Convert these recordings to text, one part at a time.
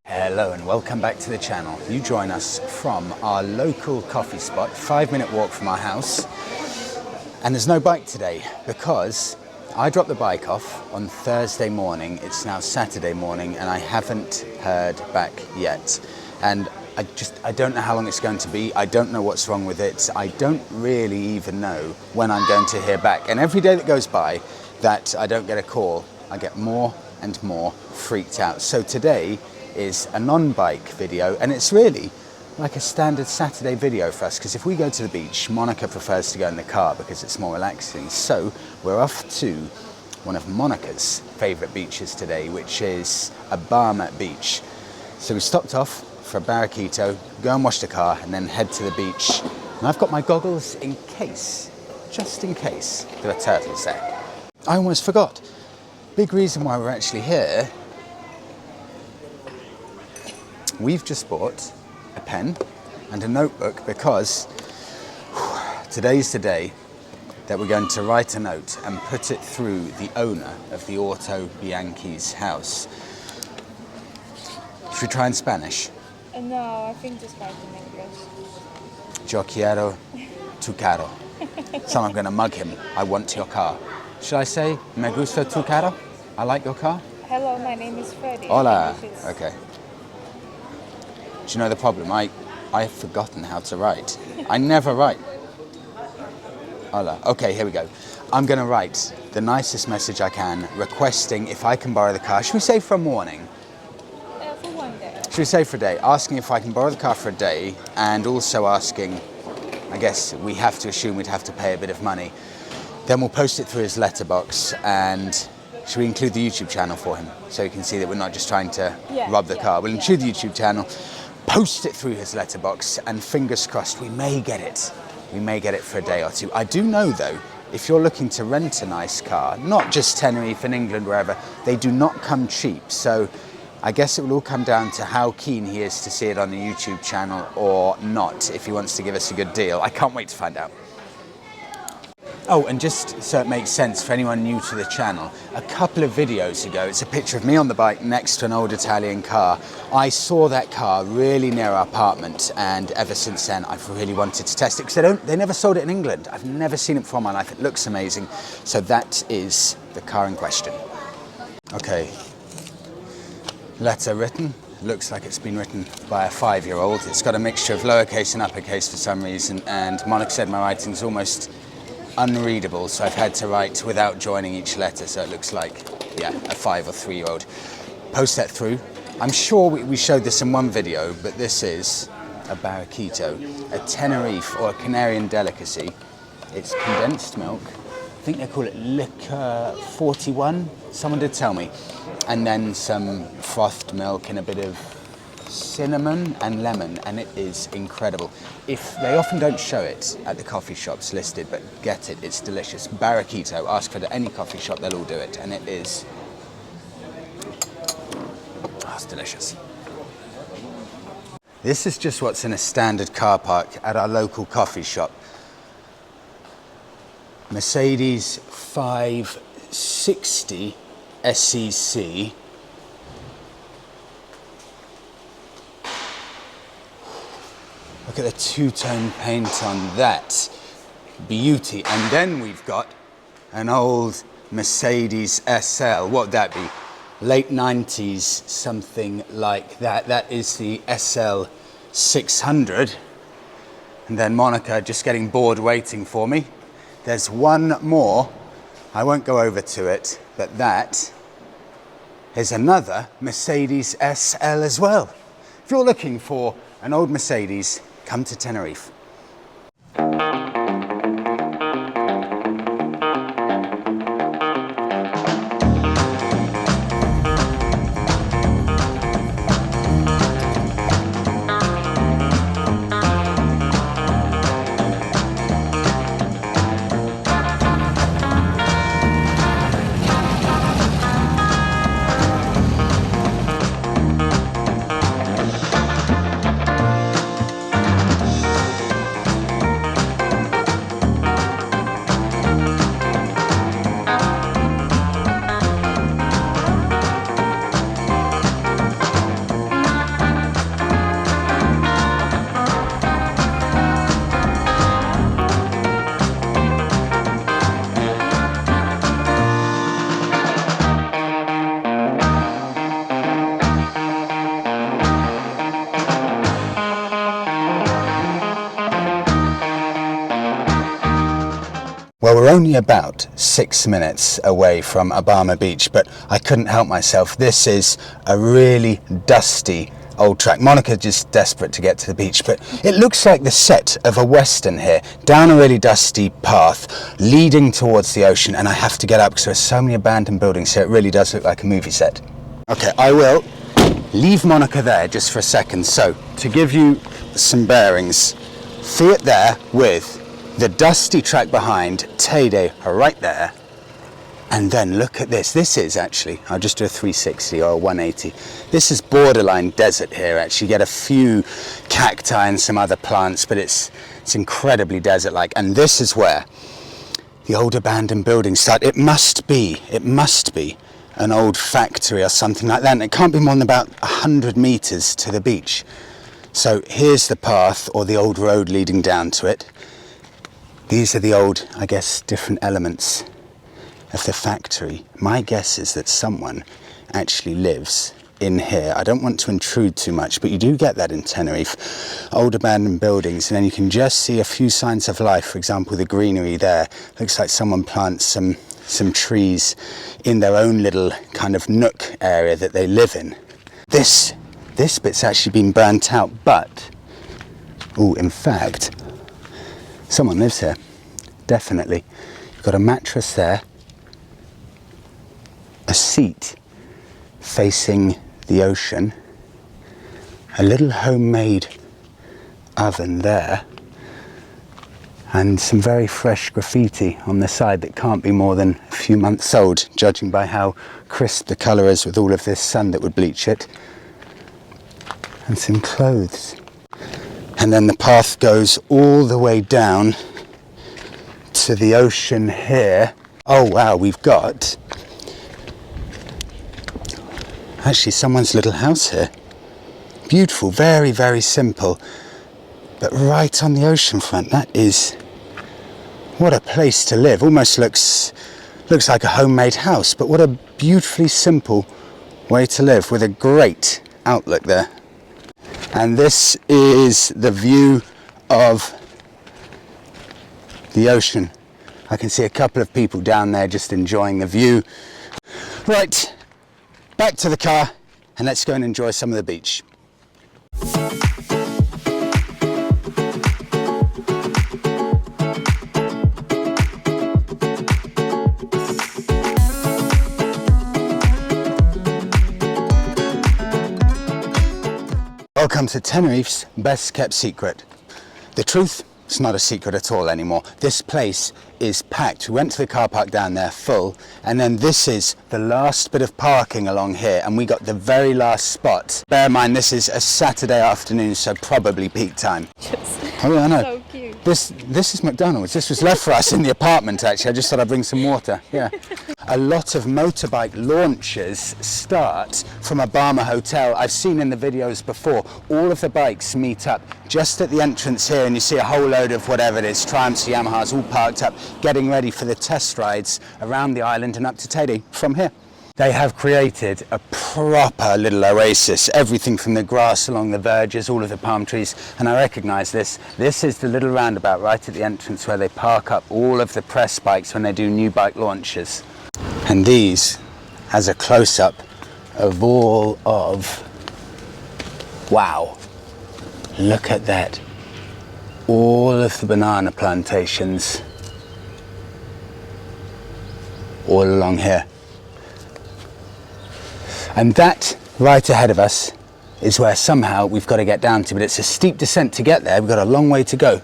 Hello and welcome back to the channel. You join us from our local coffee spot, 5-minute walk from our house. And there's no bike today because I dropped the bike off on Thursday morning. It's now Saturday morning and I haven't heard back yet. And I don't know how long it's going to be. I don't know what's wrong with it. I don't really even know when I'm going to hear back. And every day that goes by that I don't get a call, I get more and more freaked out. So today is a non-bike video, and it's really like a standard Saturday video for us, because if we go to the beach, Monika prefers to go in the car because it's more relaxing. So we're off to one of Monika's favourite beaches today, which is Abama Beach. So we stopped off for a barraquito, go and wash the car, and then head to the beach. And I've got my goggles in case, just in case there are turtles there. I almost forgot. Big reason why we're actually here. We've just bought a pen and a notebook because today's the day that we're going to write a note and put it through the owner of the Auto Bianchi's house. Should we try in Spanish? No, I think just write in English. Yo quiero tu carro. So I'm going to mug him. I want your car. Should I say, me gusta tu carro? I like your car? Hello, my name is Freddie. Hola. Okay. Do you know the problem? I've forgotten how to write. I never write. Hola. Okay, here we go. I'm going to write the nicest message I can, requesting if I can borrow the car. Should we say for a morning? For one day. Should we say for a day? Asking if I can borrow the car for a day, and also asking, I guess we have to assume we'd have to pay a bit of money. Then we'll post it through his letterbox, and should we include the YouTube channel for him so you can see that we're not just trying to rob the car? We'll include the YouTube channel, post it through his letterbox, and fingers crossed we may get it. We may get it for a day or two. I do know though, if you're looking to rent a nice car, not just Tenerife in England, wherever, they do not come cheap. So I guess it will all come down to how keen he is to see it on the YouTube channel or not, if he wants to give us a good deal. I can't wait to find out. Oh, and just so it makes sense for anyone new to the channel, a couple of videos ago, it's a picture of me on the bike next to an old Italian car. I saw that car really near our apartment, and ever since then I've really wanted to test it, because they never sold it in England. I've never seen it before in my life. It looks amazing. So that is the car in question. Okay, letter written. Looks like it's been written by a 5-year-old. It's got a mixture of lowercase and uppercase for some reason, and Monika said my writing's almost unreadable, so I've had to write without joining each letter, so it looks like, yeah, a 5 or 3-year-old. Post that through. I'm sure we showed this in one video, but this is a barraquito, a Tenerife or a Canarian delicacy. It's condensed milk. I think they call it liquor 41, someone did tell me. And then some frothed milk and a bit of cinnamon and lemon, and it is incredible. If they often don't show it at the coffee shops listed, but get it, it's delicious. Barraquito, ask for it at any coffee shop, they'll all do it, and it is, it's delicious. This is just what's in a standard car park at our local coffee shop. Mercedes 560 SEC. Look at the two-tone paint on that. Beauty. And then we've got an old Mercedes SL. What would that be? Late 90s, something like that. That is the SL 600. And then Monika just getting bored waiting for me. There's one more. I won't go over to it, but that is another Mercedes SL as well. If you're looking for an old Mercedes, come to Tenerife. only about 6 minutes away from Abama Beach, but I couldn't help myself. This is a really dusty old track. Monika just desperate to get to the beach, but it looks like the set of a western here, down a really dusty path leading towards the ocean, and I have to get up because there's so many abandoned buildings here. It really does look like a movie set. Okay, I will leave Monika there just for a second. So to give you some bearings, Fiat there with the dusty track behind, Teide right there. And then look at this. This is actually, I'll just do a 360 or a 180. This is borderline desert here actually. You get a few cacti and some other plants, but it's incredibly desert-like. And this is where the old abandoned buildings start. It must be an old factory or something like that. And it can't be more than about 100 meters to the beach. So here's the path or the old road leading down to it. These are the old, I guess, different elements of the factory. My guess is that someone actually lives in here. I don't want to intrude too much, but you do get that in Tenerife. Old abandoned buildings, and then you can just see a few signs of life. For example, the greenery there. Looks like someone plants some trees in their own little kind of nook area that they live in. This bit's actually been burnt out, but, in fact, someone lives here, definitely. You've got a mattress there, a seat facing the ocean, a little homemade oven there, and some very fresh graffiti on the side that can't be more than a few months old, judging by how crisp the colour is with all of this sun that would bleach it, and some clothes. And then the path goes all the way down to the ocean here. Oh wow, we've got actually someone's little house here. Beautiful, very, very simple, but right on the ocean front. That is, what a place to live. Almost looks like a homemade house, but what a beautifully simple way to live with a great outlook there. And this is the view of the ocean. I can see a couple of people down there just enjoying the view. Right, back to the car and let's go and enjoy some of the beach. Welcome to Tenerife's best kept secret. The truth, it's not a secret at all anymore. This place is packed. We went to the car park down there full, and then this is the last bit of parking along here, and we got the very last spot. Bear in mind this is a Saturday afternoon, so probably peak time. Oh yeah, I know. So cute. This is McDonald's. This was left for us in the apartment actually. I just thought I'd bring some water. Yeah. A lot of motorbike launches start from Abama Hotel. I've seen in the videos before, all of the bikes meet up just at the entrance here, and you see a whole load of whatever it is, Triumphs, Yamahas, all parked up, getting ready for the test rides around the island and up to Teide from here. They have created a proper little oasis, everything from the grass along the verges, all of the palm trees, and I recognise this. This is the little roundabout right at the entrance where they park up all of the press bikes when they do new bike launches. And these as a close-up of all of, wow, look at that. All of the banana plantations all along here. And that right ahead of us is where somehow we've got to get down to, but it's a steep descent to get there. We've got a long way to go.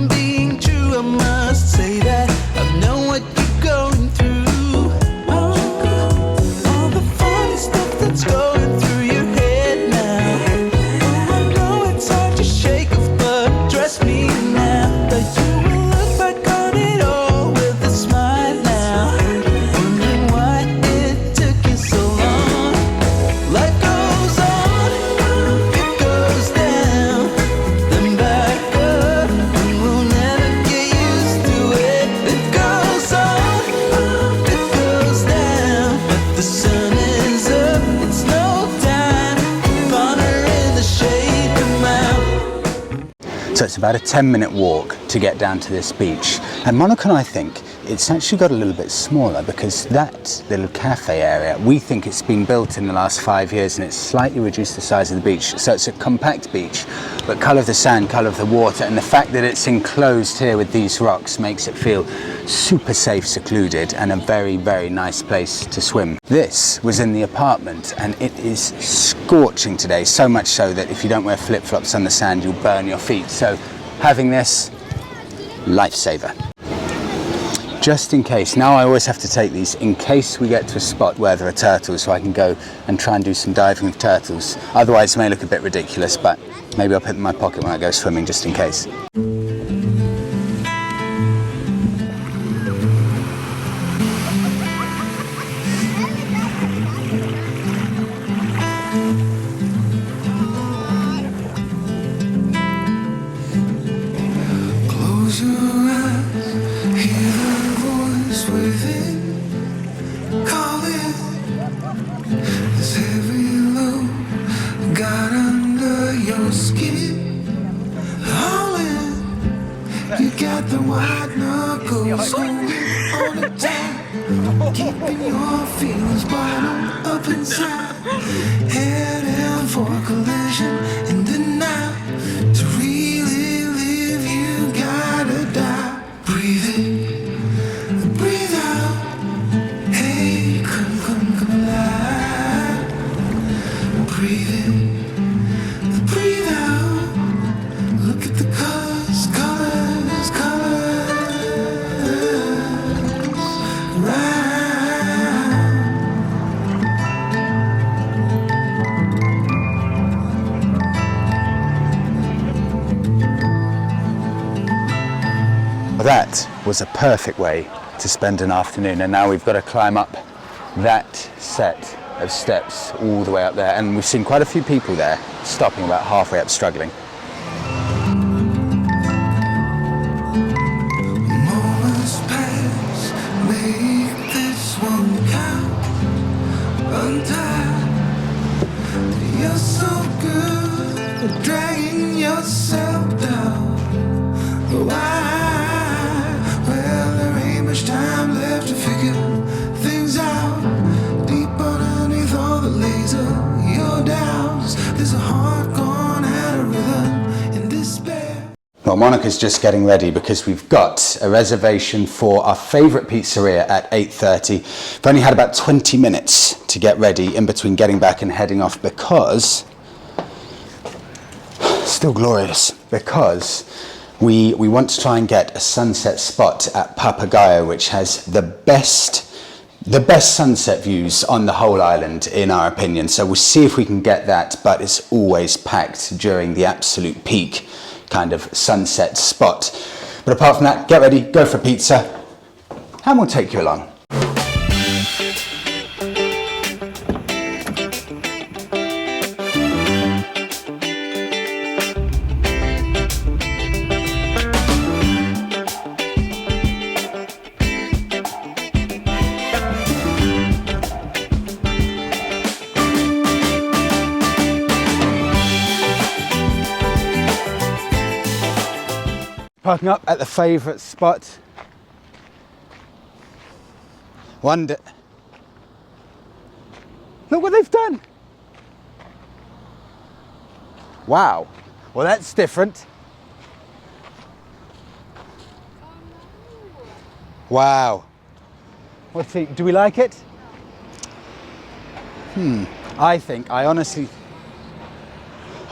Being So it's about a 10-minute walk to get down to this beach. And Monika and I think it's actually got a little bit smaller because that little cafe area, we think it's been built in the last 5 years and it's slightly reduced the size of the beach. So it's a compact beach, but colour of the sand, colour of the water, and the fact that it's enclosed here with these rocks makes it feel super safe, secluded, and a very, very nice place to swim. This was in the apartment and it is scorching today, so much so that if you don't wear flip-flops on the sand, you'll burn your feet. So having this, lifesaver. Just in case. Now I always have to take these in case we get to a spot where there are turtles, so I can go and try and do some diving with turtles. Otherwise it may look a bit ridiculous, but maybe I'll put them in my pocket when I go swimming just in case. Keeping your feelings bottled up inside, heading for collision in the night. To really live, you gotta die. Breathe in, breathe out. Hey, come alive. Breathe in, breathe out. Look at the colors, colors, colors. Right. That was a perfect way to spend an afternoon, and now we've got to climb up that set of steps all the way up there, and we've seen quite a few people there stopping about halfway up, struggling. Moments pass, make this one count. Untied, you're so good at dragging yourself down. Why? Well, there ain't much time left to figure things out. Deep underneath all the laser, your doubts. There's a heart gone out of rhythm in despair. Well, Monika's just getting ready because we've got a reservation for our favourite pizzeria at 8:30. We've only had about 20 minutes to get ready in between getting back and heading off because, still glorious, because we want to try and get a sunset spot at Papagayo, which has the best sunset views on the whole island, in our opinion. So we'll see if we can get that, but it's always packed during the absolute peak kind of sunset spot. But apart from that, get ready, go for pizza, and we'll take you along. Parking up at the favourite spot. Look what they've done. Wow. Well, that's different. Wow. Do we like it?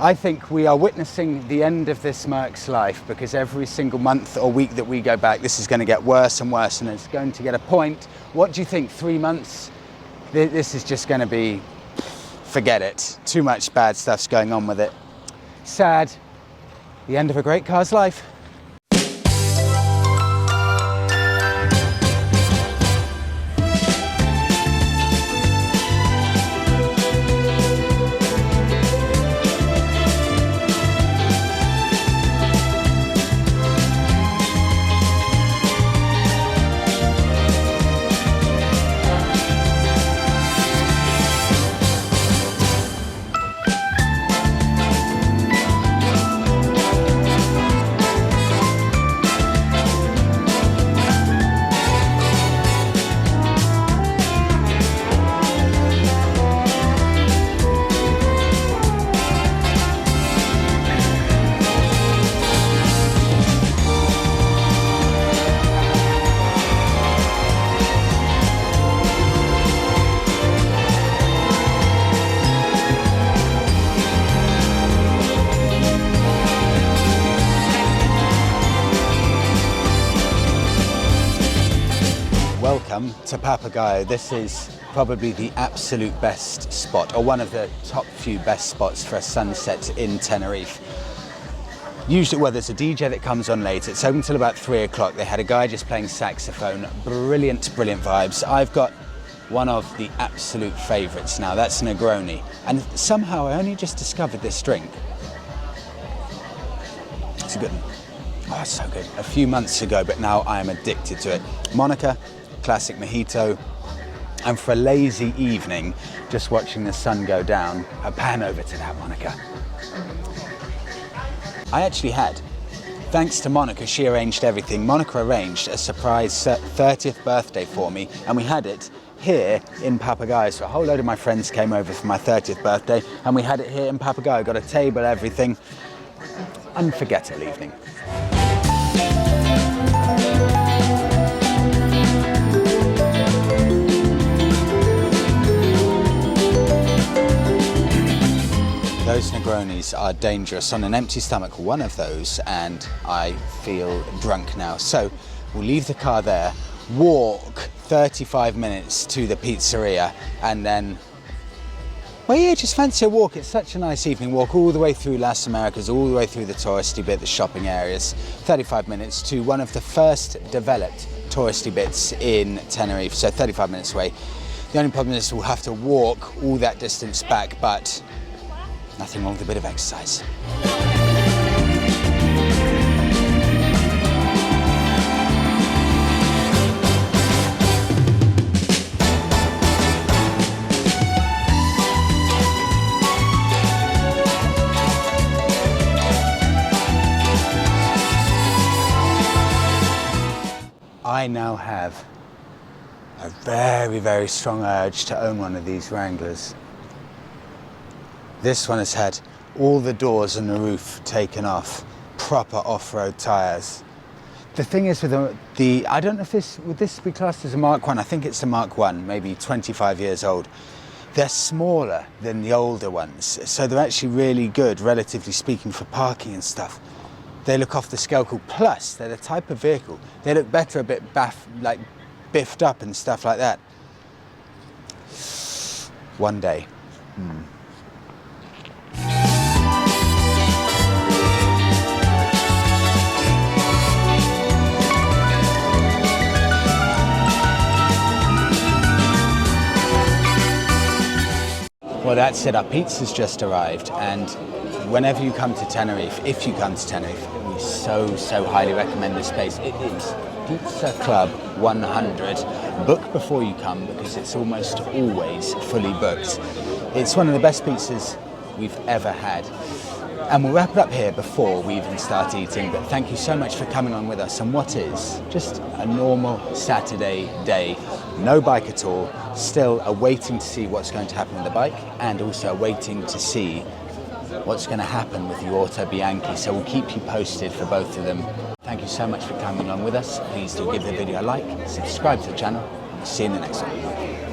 I think we are witnessing the end of this Merc's life, because every single month or week that we go back, this is going to get worse and worse, and it's going to get a point. What do you think, 3 months? This is just going to be, forget it. Too much bad stuff's going on with it. Sad. The end of a great car's life. Welcome to Papagayo. This is probably the absolute best spot, or one of the top few best spots for a sunset in Tenerife. Usually, well, there's a DJ that comes on late. It's open till about 3 o'clock. They had a guy just playing saxophone. Brilliant, brilliant vibes. I've got one of the absolute favourites now. That's Negroni. And somehow I only just discovered this drink. It's a good one. Oh, it's so good. A few months ago, but now I am addicted to it. Monika, classic mojito. And for a lazy evening, just watching the sun go down, a pan over to that, Monika. I actually had, thanks to Monika, she arranged everything. Monika arranged a surprise 30th birthday for me, and we had it here in Papagayo. So a whole load of my friends came over for my 30th birthday, and we had it here in Papagayo. Got a table, everything. Unforgettable evening. Those Negronis are dangerous. On an empty stomach, one of those, and I feel drunk now. So we'll leave the car there, walk 35 minutes to the pizzeria, and then, well, yeah, just fancy a walk. It's such a nice evening. Walk all the way through Las Americas, all the way through the touristy bit, the shopping areas. 35 minutes to one of the first developed touristy bits in Tenerife. So 35 minutes away. The only problem is we'll have to walk all that distance back, but nothing wrong with a bit of exercise. I now have a very, very strong urge to own one of these Wranglers. This one has had all the doors and the roof taken off, proper off-road tyres. The thing is with the I don't know if would this be classed as a Mark 1? I think it's a Mark 1, maybe 25 years old. They're smaller than the older ones, so they're actually really good, relatively speaking, for parking and stuff. They look off the scale cool. Plus, they're the type of vehicle, they look better a bit biffed up and stuff like that. One day. Well, that's it. Our pizza's just arrived, and whenever you come to Tenerife, if you come to Tenerife, we so highly recommend this place. It is Pizza Club 100. Book before you come because it's almost always fully booked. It's one of the best pizzas we've ever had. And we'll wrap it up here before we even start eating, but thank you so much for coming on with us on what is just a normal Saturday day. No bike at all, still awaiting to see what's going to happen with the bike, and also waiting to see what's going to happen with the Auto Bianchi. So we'll keep you posted for both of them. Thank you so much for coming along with us. Please do give the video a like, subscribe to the channel, and see you in the next one.